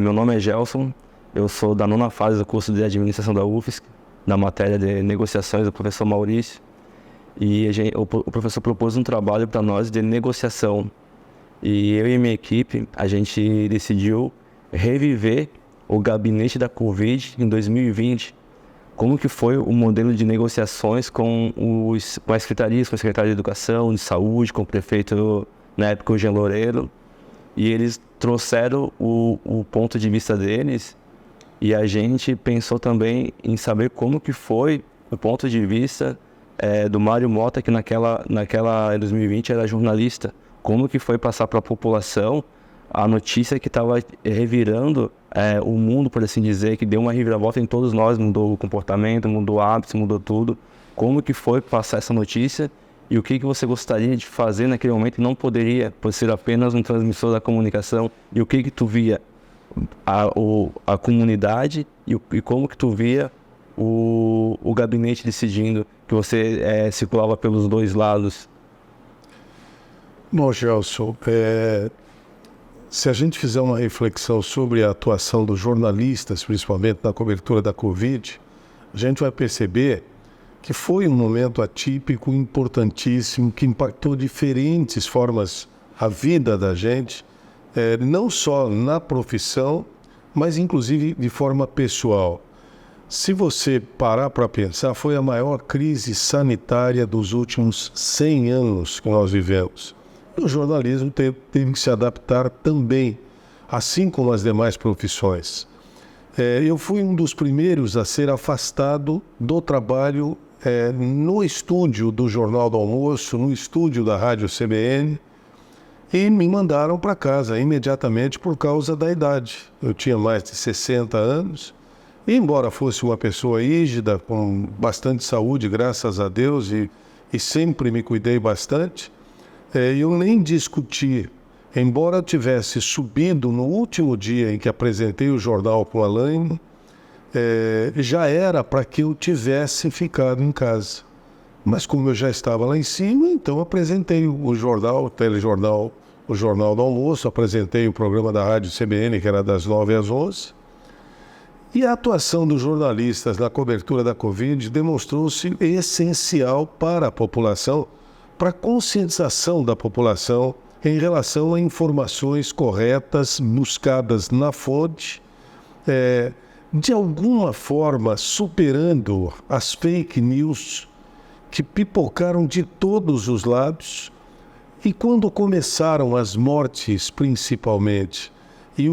Meu nome é Gelson, eu sou da 9ª fase do curso de administração da UFSC, na matéria de negociações do professor Maurício. E o professor propôs um trabalho para nós de negociação. E eu e minha equipe, a gente decidiu reviver o gabinete da Covid em 2020. Como que foi o modelo de negociações com as secretarias, com a Secretaria de Educação, de Saúde, com o prefeito, na época, o Jean Loureiro. E eles trouxeram o ponto de vista deles, e a gente pensou também em saber como que foi o ponto de vista do Mário Mota, que naquela em 2020 era jornalista. Como que foi passar para a população a notícia que estava revirando o mundo, por assim dizer, que deu uma reviravolta em todos nós, mudou o comportamento, mudou hábitos, mudou tudo. Como que foi passar essa notícia e o que você gostaria de fazer naquele momento e não poderia, por ser apenas um transmissor da comunicação, e o que tu via a comunidade e como que tu via o gabinete decidindo, que você circulava pelos dois lados. Bom, Gelson, se a gente fizer uma reflexão sobre a atuação dos jornalistas, principalmente na cobertura da Covid, a gente vai perceber que foi um momento atípico, importantíssimo, que impactou diferentes formas a vida da gente, não só na profissão, mas inclusive de forma pessoal. Se você parar para pensar, foi a maior crise sanitária dos últimos 100 anos que nós vivemos. O jornalismo teve que se adaptar também, assim como as demais profissões. Eu fui um dos primeiros a ser afastado do trabalho no estúdio do Jornal do Almoço, no estúdio da Rádio CBN, e me mandaram para casa imediatamente por causa da idade. Eu tinha mais de 60 anos, e embora fosse uma pessoa rígida, com bastante saúde, graças a Deus, e sempre me cuidei bastante, eu nem discuti. Embora eu tivesse subido no último dia em que apresentei o jornal com a Laine, já era para que eu tivesse ficado em casa. Mas como eu já estava lá em cima, então apresentei o jornal, o telejornal, o Jornal do Almoço, apresentei o programa da Rádio CBN, que era das 9 às 11. E a atuação dos jornalistas na cobertura da Covid demonstrou-se essencial para a população, para a conscientização da população em relação a informações corretas, buscadas na fonte, de alguma forma superando as fake news que pipocaram de todos os lados. E quando começaram as mortes, principalmente, e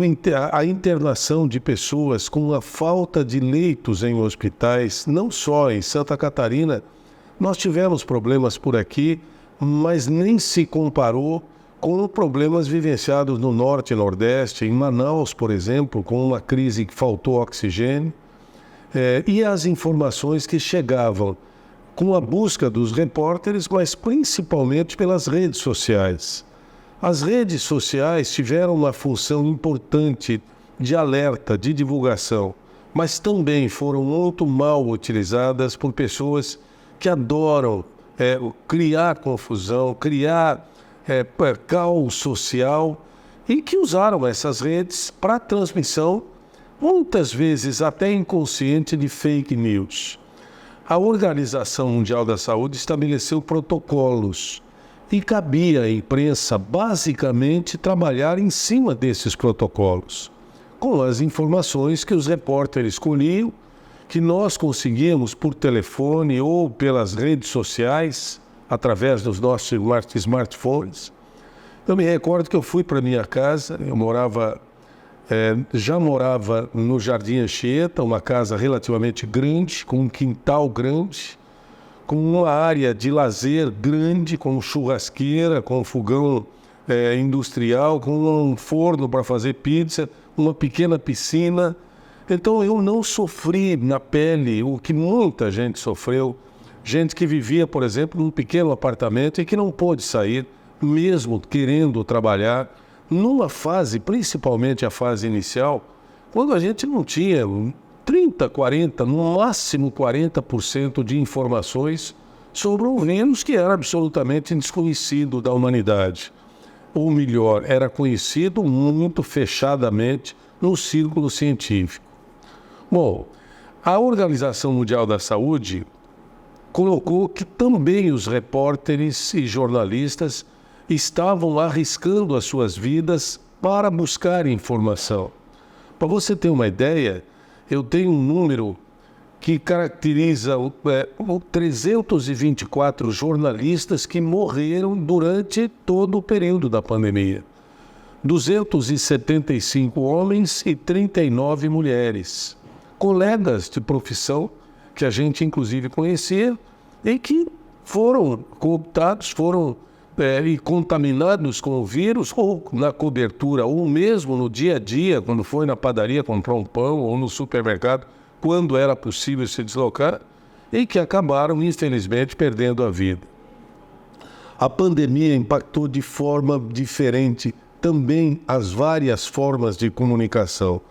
a internação de pessoas com a falta de leitos em hospitais, não só em Santa Catarina, nós tivemos problemas por aqui, mas nem se comparou com problemas vivenciados no Norte e Nordeste, em Manaus, por exemplo, com uma crise que faltou oxigênio, e as informações que chegavam com a busca dos repórteres, mas principalmente pelas redes sociais. As redes sociais tiveram uma função importante de alerta, de divulgação, mas também foram muito mal utilizadas por pessoas que adoram criar confusão, criar caos social, e que usaram essas redes para a transmissão, muitas vezes até inconsciente, de fake news. A Organização Mundial da Saúde estabeleceu protocolos e cabia à imprensa basicamente trabalhar em cima desses protocolos, com as informações que os repórteres colhiam, que nós conseguíamos por telefone ou pelas redes sociais, através dos nossos smartphones. Eu me recordo que eu fui para minha casa, já morava no Jardim Anchieta, uma casa relativamente grande, com um quintal grande, com uma área de lazer grande, com churrasqueira, com fogão industrial, com um forno para fazer pizza, uma pequena piscina. Então eu não sofri na pele o que muita gente sofreu, gente que vivia, por exemplo, num pequeno apartamento e que não pôde sair, mesmo querendo trabalhar, numa fase, principalmente a fase inicial, quando a gente não tinha 30, 40, no máximo 40% de informações sobre um vírus que era absolutamente desconhecido da humanidade. Ou melhor, era conhecido muito fechadamente no círculo científico. Bom, a Organização Mundial da Saúde colocou que também os repórteres e jornalistas estavam arriscando as suas vidas para buscar informação. Para você ter uma ideia, eu tenho um número que caracteriza 324 jornalistas que morreram durante todo o período da pandemia. 275 homens e 39 mulheres. Colegas de profissão que a gente inclusive conhecia e que foram cooptados, e contaminados com o vírus, ou na cobertura, ou mesmo no dia a dia, quando foi na padaria comprar um pão, ou no supermercado, quando era possível se deslocar, e que acabaram, infelizmente, perdendo a vida. A pandemia impactou de forma diferente também as várias formas de comunicação.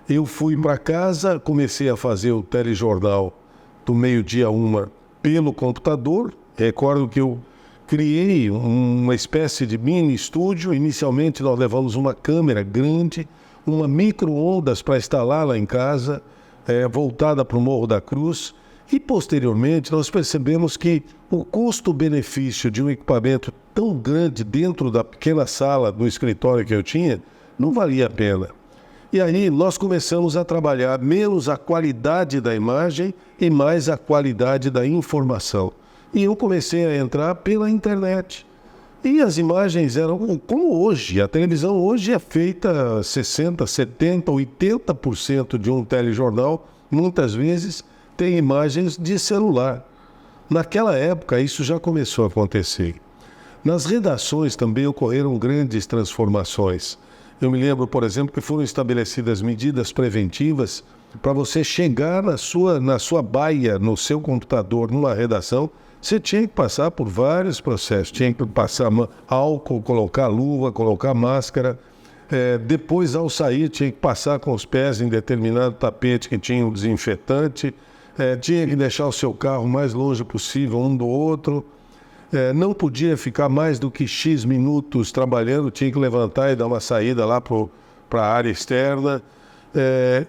Eu fui para casa, comecei a fazer o telejornal do meio-dia 1 pelo computador. Recordo que eu criei uma espécie de mini estúdio. Inicialmente nós levamos uma câmera grande, uma micro-ondas para instalar lá em casa, voltada para o Morro da Cruz. E posteriormente nós percebemos que o custo-benefício de um equipamento tão grande dentro da pequena sala do escritório que eu tinha não valia a pena. E aí nós começamos a trabalhar menos a qualidade da imagem e mais a qualidade da informação. E eu comecei a entrar pela internet. E as imagens eram como hoje. A televisão hoje é feita 60%, 70%, 80% de um telejornal, muitas vezes tem imagens de celular. Naquela época isso já começou a acontecer. Nas redações também ocorreram grandes transformações. Eu me lembro, por exemplo, que foram estabelecidas medidas preventivas para você chegar na sua baia, no seu computador, numa redação. Você tinha que passar por vários processos. Tinha que passar álcool, colocar luva, colocar máscara. Depois, ao sair, tinha que passar com os pés em determinado tapete que tinha um desinfetante. Tinha que deixar o seu carro o mais longe possível um do outro. Não podia ficar mais do que X minutos trabalhando. Tinha que levantar e dar uma saída lá para a área externa.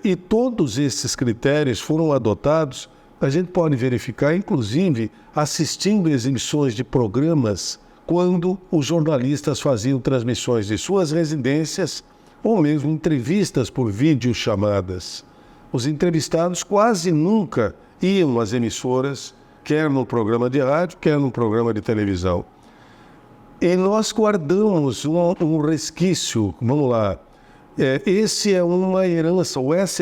E todos esses critérios foram adotados. A gente pode verificar, inclusive, assistindo exibições de programas quando os jornalistas faziam transmissões de suas residências ou mesmo entrevistas por videochamadas. Os entrevistados quase nunca iam às emissoras, quer no programa de rádio, quer no programa de televisão. E nós guardamos um resquício, vamos lá, essa é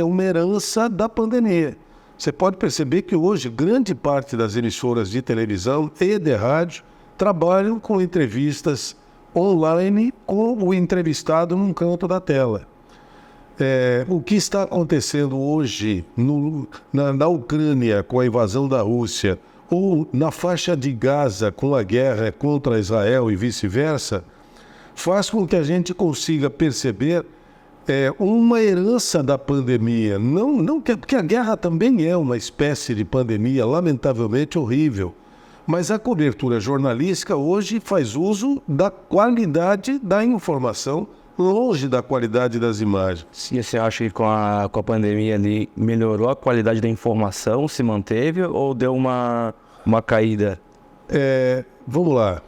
uma herança da pandemia. Você pode perceber que hoje grande parte das emissoras de televisão e de rádio trabalham com entrevistas online com o entrevistado num canto da tela. O que está acontecendo hoje na Ucrânia com a invasão da Rússia ou na faixa de Gaza com a guerra contra Israel e vice-versa, faz com que a gente consiga perceber uma herança da pandemia. Porque a guerra também é uma espécie de pandemia, lamentavelmente horrível. Mas a cobertura jornalística hoje faz uso da qualidade da informação, longe da qualidade das imagens. E você acha que com a pandemia ali melhorou a qualidade da informação, se manteve ou deu uma caída? Vamos lá.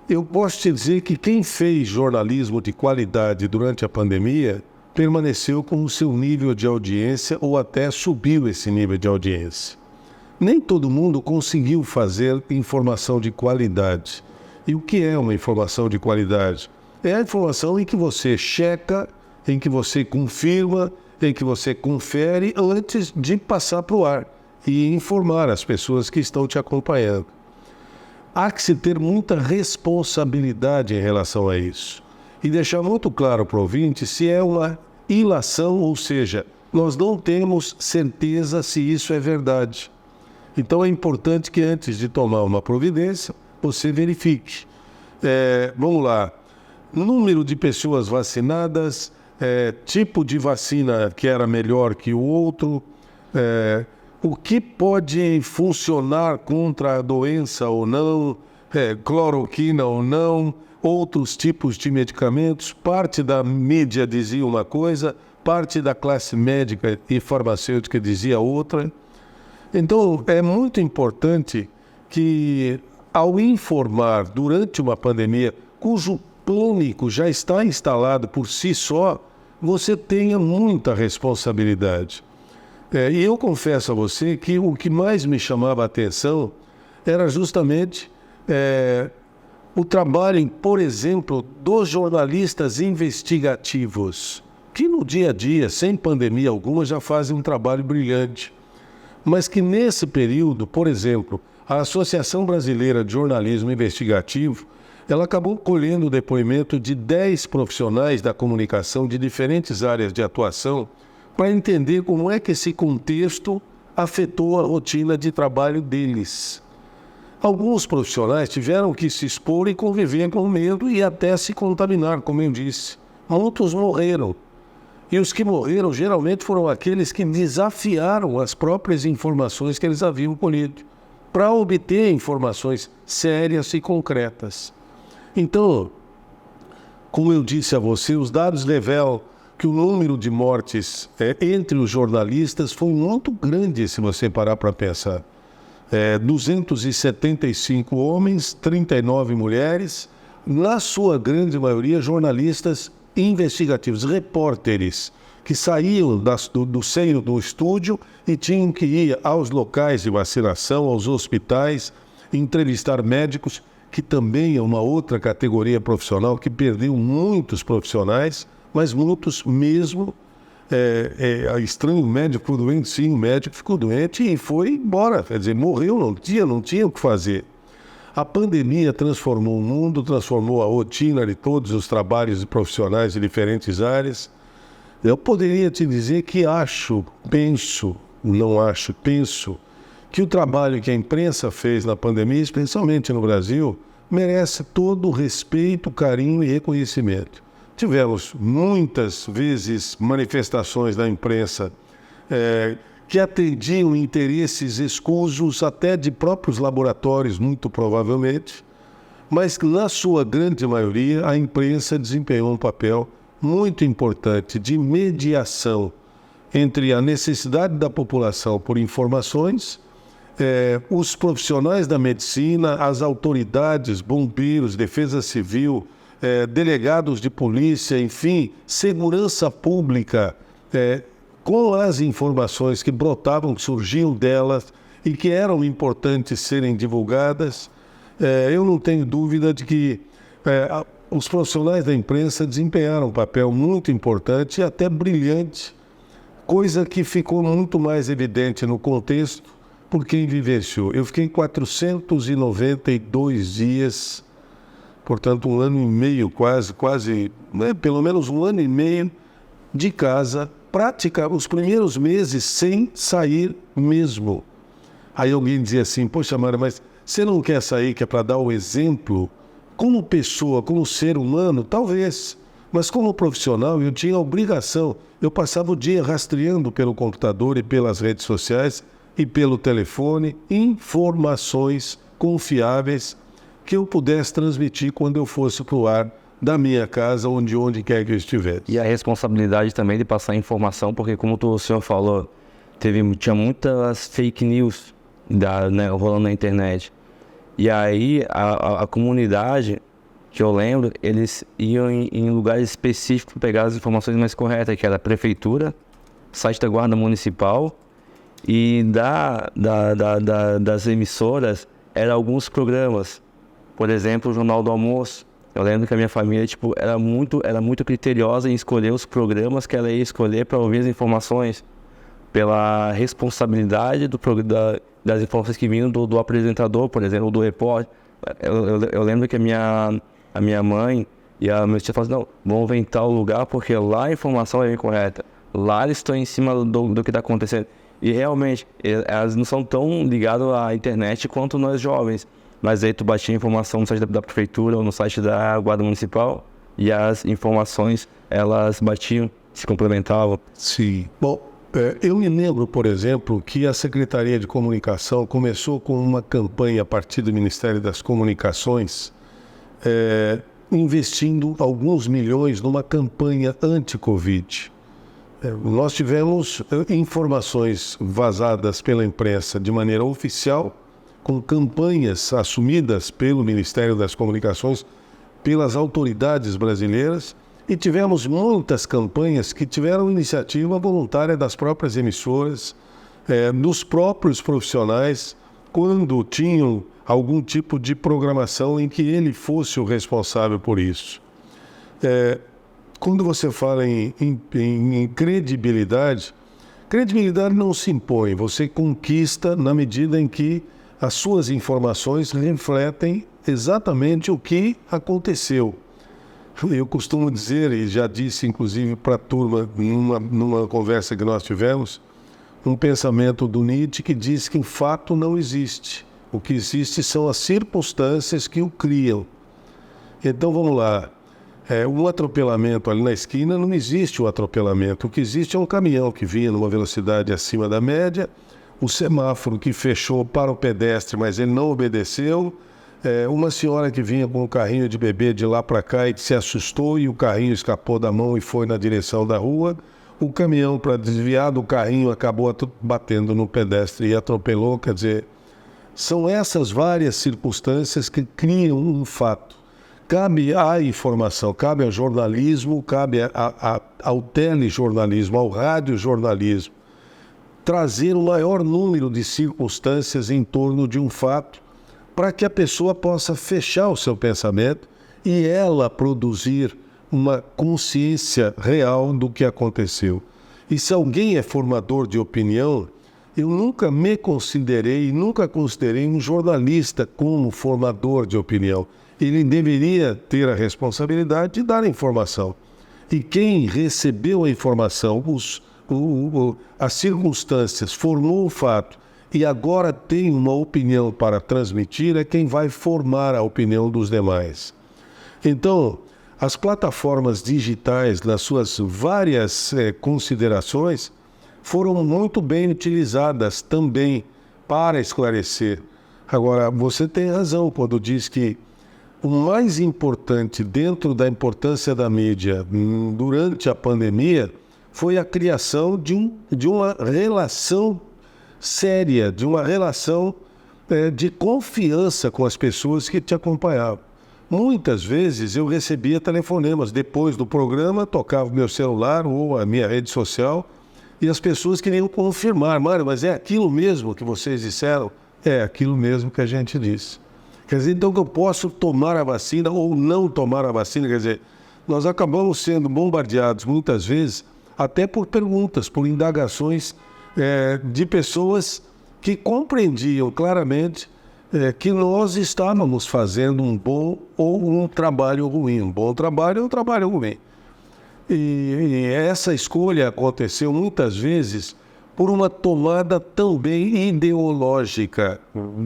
Eu posso te dizer que quem fez jornalismo de qualidade durante a pandemia permaneceu com o seu nível de audiência ou até subiu esse nível de audiência. Nem todo mundo conseguiu fazer informação de qualidade. E o que é uma informação de qualidade? É a informação em que você checa, em que você confirma, em que você confere antes de passar para o ar e informar as pessoas que estão te acompanhando. Há que se ter muita responsabilidade em relação a isso. E deixar muito claro para o ouvinte se é uma ilação, ou seja, nós não temos certeza se isso é verdade. Então é importante que antes de tomar uma providência, você verifique. Vamos lá. Número de pessoas vacinadas, tipo de vacina que era melhor que o outro, o que pode funcionar contra a doença ou não, cloroquina ou não, outros tipos de medicamentos. Parte da mídia dizia uma coisa, parte da classe médica e farmacêutica dizia outra. Então, é muito importante que, ao informar durante uma pandemia, cujo pânico já está instalado por si só, você tenha muita responsabilidade. E eu confesso a você que o que mais me chamava a atenção era justamente o trabalho, por exemplo, dos jornalistas investigativos, que no dia a dia, sem pandemia alguma, já fazem um trabalho brilhante. Mas que nesse período, por exemplo, a Associação Brasileira de Jornalismo Investigativo, ela acabou colhendo o depoimento de 10 profissionais da comunicação de diferentes áreas de atuação para entender como é que esse contexto afetou a rotina de trabalho deles. Alguns profissionais tiveram que se expor e conviver com medo e até se contaminar, como eu disse. Muitos morreram. E os que morreram geralmente foram aqueles que desafiaram as próprias informações que eles haviam colhido, para obter informações sérias e concretas. Então, como eu disse a você, os dados revelam que o número de mortes entre os jornalistas foi muito grande, se você parar para pensar. 275 homens, 39 mulheres, na sua grande maioria jornalistas investigativos, repórteres, que saíam do seio do estúdio e tinham que ir aos locais de vacinação, aos hospitais, entrevistar médicos, que também é uma outra categoria profissional que perdeu muitos profissionais, mas muitos mesmo. Estranho, o médico ficou doente, sim, o médico ficou doente e foi embora, quer dizer, morreu, não tinha o que fazer. A pandemia transformou o mundo, transformou a rotina de todos os trabalhos de profissionais de diferentes áreas. Eu poderia te dizer que penso que o trabalho que a imprensa fez na pandemia, especialmente no Brasil, merece todo o respeito, carinho e reconhecimento. Tivemos muitas vezes manifestações da imprensa que atendiam interesses escusos até de próprios laboratórios, muito provavelmente, mas que, na sua grande maioria, a imprensa desempenhou um papel muito importante de mediação entre a necessidade da população por informações, os profissionais da medicina, as autoridades, bombeiros, defesa civil, delegados de polícia, enfim, segurança pública, com as informações que brotavam, que surgiam delas e que eram importantes serem divulgadas. Eu não tenho dúvida de que os profissionais da imprensa desempenharam um papel muito importante e até brilhante, coisa que ficou muito mais evidente no contexto por quem vivenciou. Eu fiquei 492 dias, portanto 1 ano e meio, pelo menos 1 ano e meio de casa, os primeiros meses sem sair mesmo. Aí alguém dizia assim, poxa, Mara, mas você não quer sair que é para dar o exemplo? Como pessoa, como ser humano, talvez. Mas como profissional, eu tinha a obrigação. Eu passava o dia rastreando pelo computador e pelas redes sociais e pelo telefone informações confiáveis que eu pudesse transmitir quando eu fosse para o ar da minha casa, onde quer que eu estivesse. E a responsabilidade também de passar informação, porque como o senhor falou, tinha muitas fake news rolando na internet. E aí a comunidade, que eu lembro, eles iam em lugares específicos pegar as informações mais corretas, que era a prefeitura, site da Guarda Municipal, e das emissoras eram alguns programas. Por exemplo, o Jornal do Almoço. Eu lembro que a minha família era muito criteriosa em escolher os programas que ela ia escolher para ouvir as informações, pela responsabilidade das informações que vinham do apresentador, por exemplo, do repórter. Eu lembro que a minha mãe e a minha tia falavam, não, vamos ver em tal lugar porque lá a informação é incorreta. Lá eles estão em cima do que está acontecendo. E realmente, elas não são tão ligadas à internet quanto nós jovens. Mas aí tu batia informação no site da prefeitura ou no site da Guarda Municipal e as informações, elas batiam, se complementavam. Sim. Bom, eu me lembro, por exemplo, que a Secretaria de Comunicação começou com uma campanha a partir do Ministério das Comunicações, investindo alguns milhões numa campanha anti-Covid. Nós tivemos informações vazadas pela imprensa de maneira oficial, com campanhas assumidas pelo Ministério das Comunicações, pelas autoridades brasileiras, e tivemos muitas campanhas que tiveram iniciativa voluntária das próprias emissoras, dos próprios profissionais, quando tinham algum tipo de programação em que ele fosse o responsável por isso. Quando você fala em credibilidade, credibilidade não se impõe, você conquista na medida em que as suas informações refletem exatamente o que aconteceu. Eu costumo dizer, e já disse inclusive para a turma numa conversa que nós tivemos, um pensamento do Nietzsche que diz que o fato não existe. O que existe são as circunstâncias que o criam. Então vamos lá. Um atropelamento ali na esquina, não existe um atropelamento. O que existe é um caminhão que vinha numa velocidade acima da média, o semáforo que fechou para o pedestre, mas ele não obedeceu, uma senhora que vinha com um carrinho de bebê de lá para cá e se assustou e o carrinho escapou da mão e foi na direção da rua. O caminhão, para desviar do carrinho, acabou batendo no pedestre e atropelou. Quer dizer, são essas várias circunstâncias que criam um fato. Cabe à informação, cabe ao jornalismo, cabe ao telejornalismo, ao radiojornalismo, trazer o maior número de circunstâncias em torno de um fato para que a pessoa possa fechar o seu pensamento e ela produzir uma consciência real do que aconteceu. E se alguém é formador de opinião, eu nunca me considerei, nunca considerei um jornalista como formador de opinião. Ele deveria ter a responsabilidade de dar a informação. E quem recebeu a informação, as circunstâncias, formou o fato e agora tem uma opinião para transmitir, é quem vai formar a opinião dos demais. Então, as plataformas digitais, nas suas várias considerações, foram muito bem utilizadas também para esclarecer. Agora, você tem razão quando diz que o mais importante dentro da importância da mídia durante a pandemia foi a criação de uma relação séria, de uma relação de confiança com as pessoas que te acompanhavam. Muitas vezes eu recebia telefonemas depois do programa, tocava o meu celular ou a minha rede social e as pessoas queriam confirmar: Mário, mas é aquilo mesmo que vocês disseram? É aquilo mesmo que a gente disse. Quer dizer, então que eu posso tomar a vacina ou não tomar a vacina? Quer dizer, nós acabamos sendo bombardeados muitas vezes até por perguntas, por indagações de pessoas que compreendiam claramente que nós estávamos fazendo um bom ou um trabalho ruim. Um bom trabalho ou um trabalho ruim. E essa escolha aconteceu muitas vezes por uma tomada também ideológica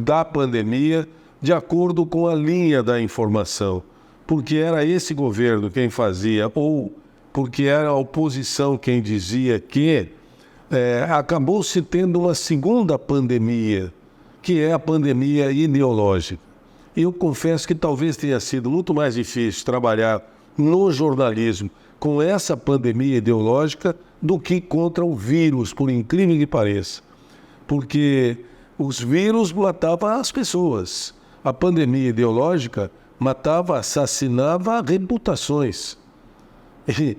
da pandemia, de acordo com a linha da informação. Porque era esse governo quem fazia, ou porque era a oposição quem dizia que acabou se tendo uma segunda pandemia, que é a pandemia ideológica. Eu confesso que talvez tenha sido muito mais difícil trabalhar no jornalismo com essa pandemia ideológica do que contra o vírus, por incrível que pareça. Porque os vírus matavam as pessoas. A pandemia ideológica matava, assassinava reputações. E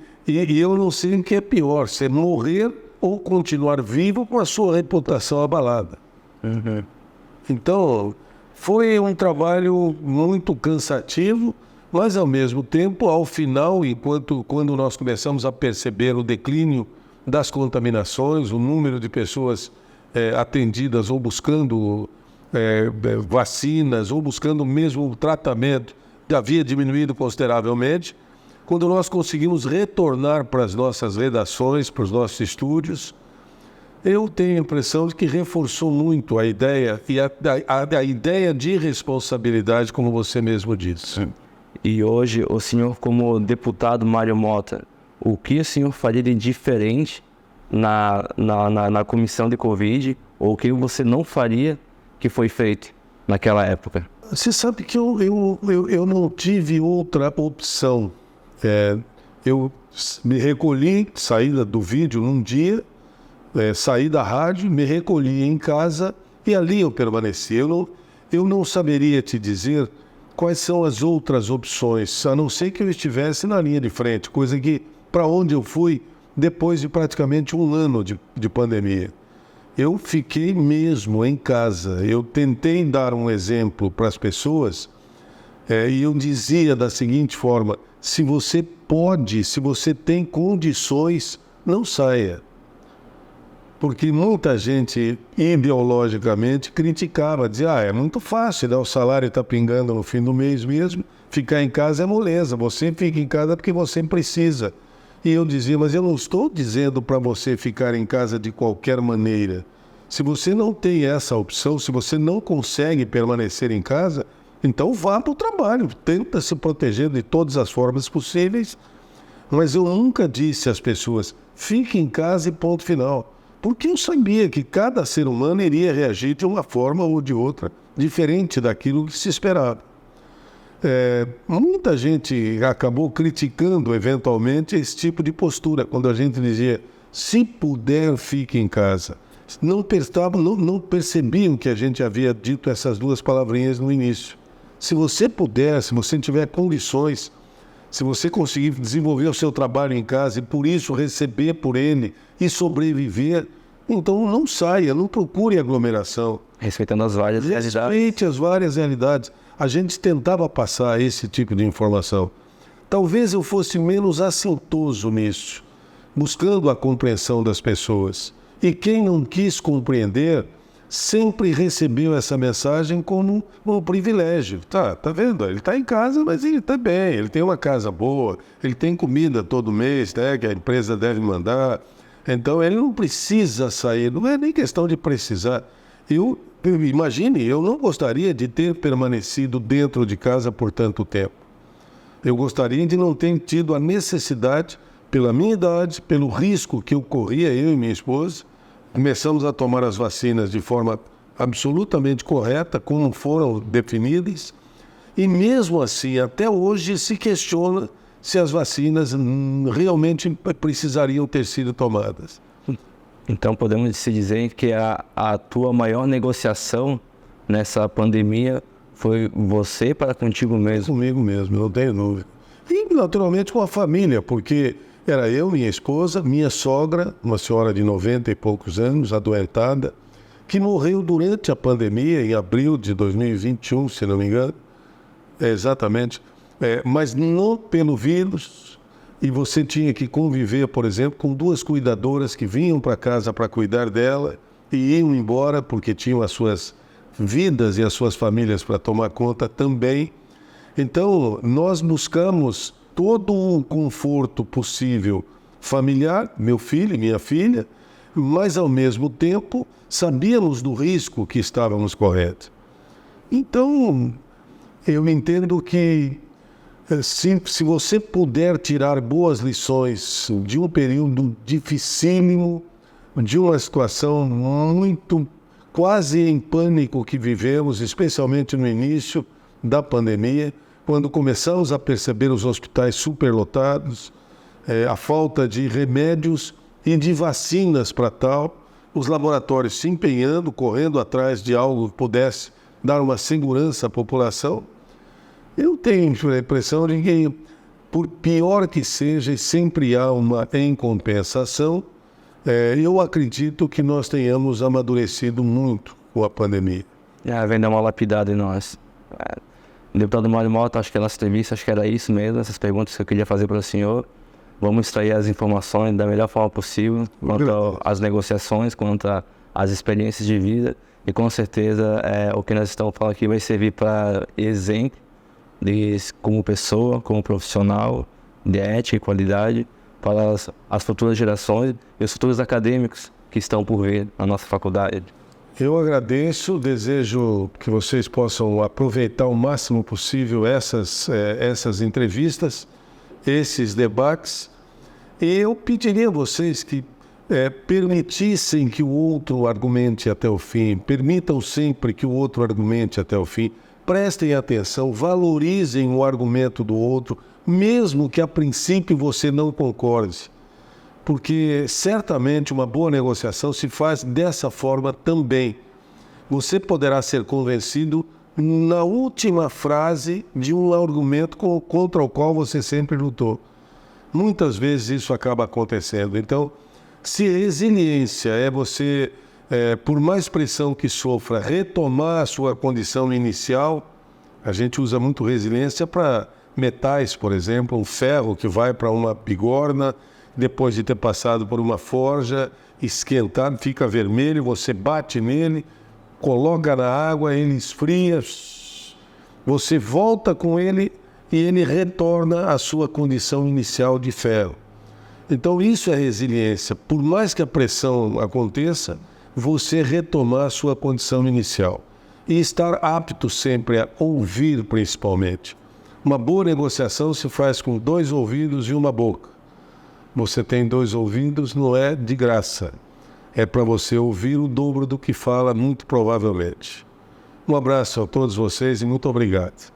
eu não sei o que é pior, se é morrer ou continuar vivo com a sua reputação abalada. Uhum. Então, foi um trabalho muito cansativo, mas ao mesmo tempo, ao final, quando nós começamos a perceber o declínio das contaminações, o número de pessoas atendidas ou buscando vacinas, ou buscando mesmo o tratamento, havia diminuído consideravelmente. Quando nós conseguimos retornar para as nossas redações, para os nossos estúdios, eu tenho a impressão de que reforçou muito a ideia e a ideia de responsabilidade, como você mesmo disse. E hoje, o senhor, como deputado Mário Mota, o que o senhor faria de diferente na comissão de Covid, ou o que você não faria que foi feito naquela época? Você sabe que eu não tive outra opção. Eu me recolhi, saí do vídeo num dia, saí da rádio, me recolhi em casa e ali eu permaneci. Eu não saberia te dizer quais são as outras opções, a não ser que eu estivesse na linha de frente, coisa que, para onde eu fui depois de praticamente um ano de pandemia. Eu fiquei mesmo em casa. Eu tentei dar um exemplo para as pessoas e eu dizia da seguinte forma: se você pode, se você tem condições, não saia. Porque muita gente ideologicamente criticava, dizia, é muito fácil, né? O salário está pingando no fim do mês mesmo, ficar em casa é moleza, você fica em casa porque você precisa. E eu dizia, mas eu não estou dizendo para você ficar em casa de qualquer maneira. Se você não tem essa opção, se você não consegue permanecer em casa, então vá para o trabalho, tenta se proteger de todas as formas possíveis. Mas eu nunca disse às pessoas, fique em casa e ponto final. Porque eu sabia que cada ser humano iria reagir de uma forma ou de outra, diferente daquilo que se esperava. Muita gente acabou criticando eventualmente esse tipo de postura, quando a gente dizia, se puder, fique em casa. Não percebiam que a gente havia dito essas duas palavrinhas no início. Se você puder, se você tiver condições, se você conseguir desenvolver o seu trabalho em casa e por isso receber por ele e sobreviver, então não saia, não procure aglomeração. Respeitando as várias realidades. Respeite as várias realidades. A gente tentava passar esse tipo de informação. Talvez eu fosse menos assintoso nisso, buscando a compreensão das pessoas. E quem não quis compreender sempre recebeu essa mensagem como um privilégio. Tá vendo? Ele está em casa, mas ele está bem, ele tem uma casa boa, ele tem comida todo mês, né, que a empresa deve mandar. Então ele não precisa sair, não é nem questão de precisar. Imagine, eu não gostaria de ter permanecido dentro de casa por tanto tempo. Eu gostaria de não ter tido a necessidade, pela minha idade, pelo risco que eu corria, eu e minha esposa. Começamos a tomar as vacinas de forma absolutamente correta, como foram definidas. E mesmo assim, até hoje, se questiona se as vacinas realmente precisariam ter sido tomadas. Então podemos se dizer que a tua maior negociação nessa pandemia foi você para contigo mesmo? Comigo mesmo, não tenho dúvida. E naturalmente com a família, porque era eu, minha esposa, minha sogra, uma senhora de 90 e poucos anos, adoentada, que morreu durante a pandemia, em abril de 2021, se não me engano. Exatamente. Mas não pelo vírus. E você tinha que conviver, por exemplo, com duas cuidadoras que vinham para casa para cuidar dela e iam embora porque tinham as suas vidas e as suas famílias para tomar conta também. Então, nós buscamos todo o conforto possível familiar, meu filho e minha filha, mas ao mesmo tempo sabíamos do risco que estávamos correndo. Então, eu entendo que se você puder tirar boas lições de um período dificílimo, de uma situação muito quase em pânico que vivemos, especialmente no início da pandemia, quando começamos a perceber os hospitais superlotados, a falta de remédios e de vacinas para tal, os laboratórios se empenhando, correndo atrás de algo que pudesse dar uma segurança à população. Eu tenho a impressão de que, por pior que seja, sempre há uma incompensação. Eu acredito que nós tenhamos amadurecido muito com a pandemia. Vem dar uma lapidada em nós. O deputado Mário Mota, acho que na entrevista, acho que era isso mesmo, essas perguntas que eu queria fazer para o senhor. Vamos extrair as informações da melhor forma possível, quanto às negociações, quanto às experiências de vida. E com certeza o que nós estamos falando aqui vai servir para exemplo, como pessoa, como profissional, de ética e qualidade, para as futuras gerações e os futuros acadêmicos que estão por vir na nossa faculdade. Eu agradeço, desejo que vocês possam aproveitar o máximo possível essas entrevistas, esses debates, e eu pediria a vocês que permitissem que o outro argumente até o fim, permitam sempre que o outro argumente até o fim, prestem atenção, valorizem o argumento do outro, mesmo que a princípio você não concorde. Porque certamente uma boa negociação se faz dessa forma também. Você poderá ser convencido na última frase de um argumento contra o qual você sempre lutou. Muitas vezes isso acaba acontecendo. Então, se resiliência é você, por mais pressão que sofra, retomar a sua condição inicial, a gente usa muito resiliência para metais, por exemplo, um ferro que vai para uma bigorna, depois de ter passado por uma forja, esquentar, fica vermelho, você bate nele, coloca na água, ele esfria, você volta com ele e ele retorna à sua condição inicial de ferro. Então isso é resiliência. Por mais que a pressão aconteça, você retomar a sua condição inicial. E estar apto sempre a ouvir, principalmente. Uma boa negociação se faz com 2 ouvidos e uma boca. Você tem 2 ouvidos, não é de graça. É para você ouvir o dobro do que fala, muito provavelmente. Um abraço a todos vocês e muito obrigado.